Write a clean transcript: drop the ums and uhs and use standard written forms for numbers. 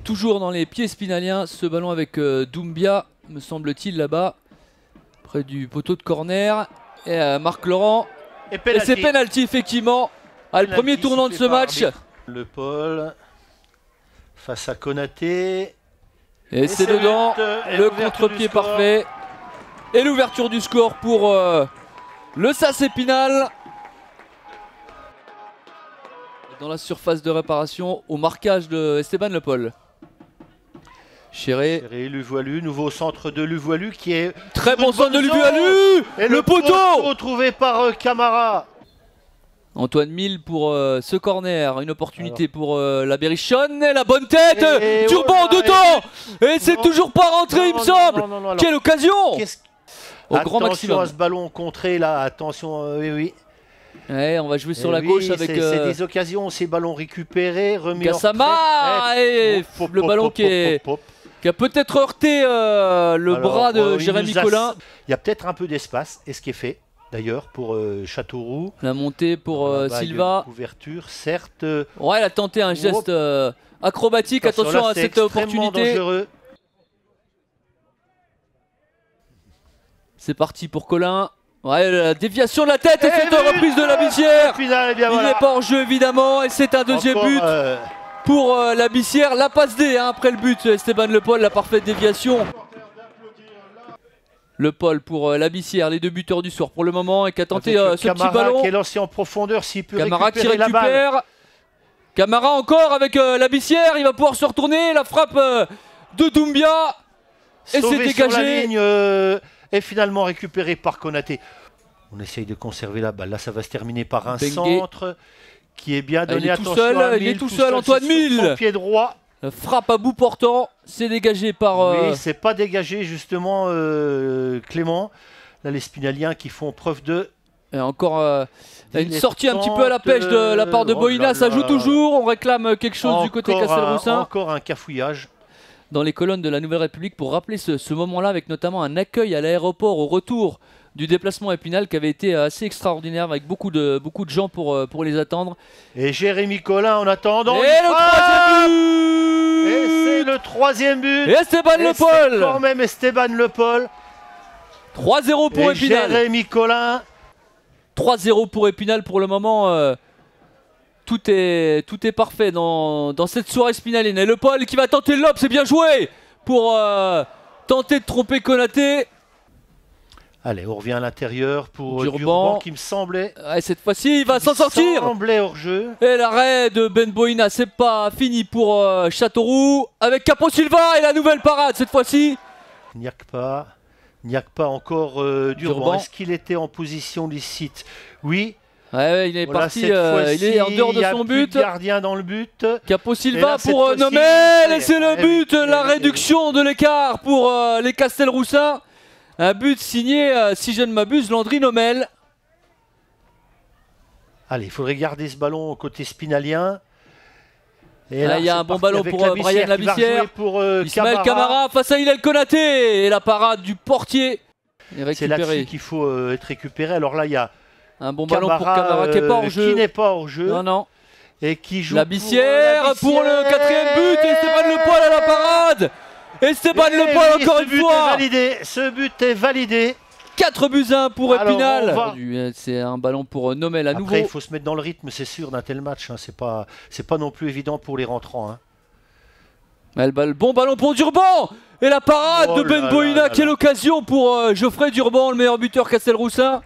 toujours dans les pieds spinaliens. Ce ballon avec Doumbia, me semble-t-il, là-bas, près du poteau de corner. Et Marc Laurent. Et c'est penalty, effectivement. Le premier tournant de ce match. Le Paul face à Konaté. Et c'est dedans. Le contre-pied parfait. Et l'ouverture du score pour le SAS Épinal. Dans la surface de réparation, au marquage de Esteban Le Paul. Chéré, Luvoilu, nouveau centre de Luvoilu qui est... Très bon centre de Luvoilu. Et le poteau retrouvé par Camara. Antoine Mille pour ce corner, une opportunité pour la Berrichonne et la bonne tête. Turban dedans. Et c'est toujours pas rentré, il me semble. Quelle occasion. Au grand maximum. Attention à ce ballon contré là, attention, oui. Ouais, on va jouer sur la gauche avec... C'est des occasions, ces ballons récupérés, remis Gassama et le ballon qui a peut-être heurté le bras de Jérémy Collin. Il y a peut-être un peu d'espace, et ce qui est fait d'ailleurs pour Châteauroux. La montée pour Silva. Couverture, certes. Ouais, il a tenté un geste acrobatique. Attention à cette opportunité. Dangereux. C'est parti pour Collin. Ouais, la déviation de la tête et cette reprise de la Bissière. Il n'est pas en jeu évidemment et c'est un deuxième but pour la Bissière. La passe D après le but, Esteban Le Paul, la parfaite déviation. Le Paul pour la Bissière, les deux buteurs du soir pour le moment et qui a tenté ce petit ballon. Qui est lancé en profondeur, s'il peut Camara qui récupérer la balle. Camara encore avec la Bissière, il va pouvoir se retourner. La frappe de Doumbia et c'est dégagé. Sur la ligne, est finalement récupéré par Konaté. On essaye de conserver la balle. Là, ça va se terminer par un centre qui est bien donné. Il est tout seul, Antoine Mille. Son pied droit. Frappe à bout portant. C'est dégagé par... Oui, c'est pas dégagé justement, Clément. Là, les Spinaliens qui font preuve de... Et encore une sortie un petit peu à la pêche de la part de Boina. Ça joue toujours. On réclame quelque chose du côté Castelroussin. Encore un cafouillage. Dans les colonnes de la Nouvelle République pour rappeler ce moment-là avec notamment un accueil à l'aéroport au retour du déplacement Épinal qui avait été assez extraordinaire avec beaucoup de gens pour les attendre. Et Jérémy Collin en attendant. Et le troisième but. Et c'est le troisième but. Et Esteban Le Paul. Quand même Esteban Le Paul. 3-0 pour Épinal. Jérémy Collin. 3-0 pour Épinal pour le moment. Tout est parfait dans cette soirée spinalienne. Et Le Paul qui va tenter le lob, c'est bien joué pour tenter de tromper Konaté. Allez, on revient à l'intérieur pour Durban qui me semblait... Ouais, cette fois-ci, il va s'en sortir. Semblait hors jeu. Et l'arrêt de Ben Boina, c'est pas fini pour Châteauroux. Avec Capo Silva et la nouvelle parade cette fois-ci. Niakpa encore Durban. Est-ce qu'il était en position licite? Oui. Ouais, il est parti, il est en dehors de son but. Gardien dans le but. Capo Silva pour Nomel et c'est le but, la réduction de l'écart pour les Castelroussins. Un but signé, si je ne m'abuse, Landry Nomel. Allez, il faudrait garder ce ballon côté spinalien. Et là, il y a un bon ballon pour Brian Labissière. Ismaël Camara face à Hillel Konaté. Et la parade du portier est récupérée. C'est là-dessus qu'il faut être récupéré. Alors là, il y a un bon ballon pour Camara qui n'est pas hors jeu. Qui n'est pas hors jeu. Non, non. Et qui joue Labissière pour le quatrième but. Et Esteban Le Paul à la parade. Esteban Le Paul encore une fois. Ce but est validé. 4-1 pour Épinal. C'est un ballon pour Nomel à nouveau. Après, il faut se mettre dans le rythme, c'est sûr, d'un tel match. Hein. C'est pas non plus évident pour les rentrants. Hein. Le bon ballon pour Durban. Et la parade de Ben Boina. Quelle occasion pour Geoffrey Durban, le meilleur buteur Castelroussin.